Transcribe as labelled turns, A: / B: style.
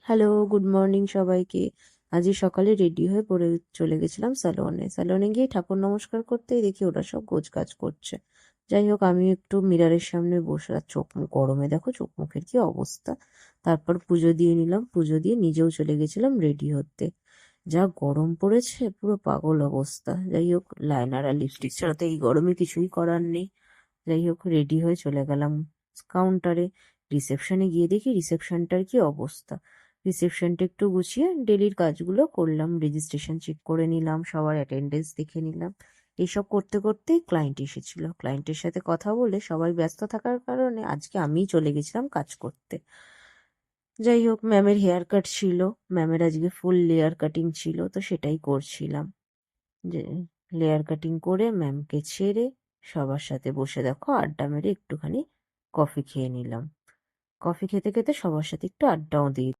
A: Hello, good morning সবাইকে। আজই সকালে রেডি হয়ে পড়ে চলে গেছিলাম স্যালনে। স্যালনে গিয়ে ঠাকুর নমস্কার করতেই দেখি ওরা সব গোছগাছ করছে। যাই হোক, আমি একটু মিররের সামনে বসে, আর চোখ মুখ গরমে দেখো চোখ মুখের কি অবস্থা। তারপর পুজো দিয়ে নিলাম, পুজো দিয়ে নিজেও চলে গেছিলাম রেডি হতে। যা গরম পড়েছে, পুরো পাগল অবস্থা। যাই হোক, লাইনার আর লিপস্টিক ছাড়া তো এই গরমে কিছুই করার নেই। যাই হোক, রেডি হয়ে চলে গেলাম কাউন্টারে। রিসেপশনে গিয়ে দেখি রিসেপশনটার কি অবস্থা। রিসেপশনটা একটু গুছিয়ে ডেলির কাজগুলো করলাম, রেজিস্ট্রেশন চেক করে নিলাম, সবার অ্যাটেন্ডেন্স দেখে নিলাম। এইসব করতে করতেই ক্লায়েন্ট এসেছিল। ক্লায়েন্টের সাথে কথা বলে সবাই ব্যস্ত থাকার কারণে আজকে আমিই চলে গেছিলাম কাজ করতে। যাই হোক, ম্যামের হেয়ার কাট ছিল। ম্যামের আজকে ফুল লেয়ার কাটিং ছিল, তো সেটাই করছিলাম। যে লেয়ার কাটিং করে ম্যামকে ছেড়ে সবার সাথে বসে দেখো আড্ডা মেরে একটুখানি কফি খেয়ে নিলাম। কফি খেতে খেতে সবার সাথে একটু আড্ডাও দিই।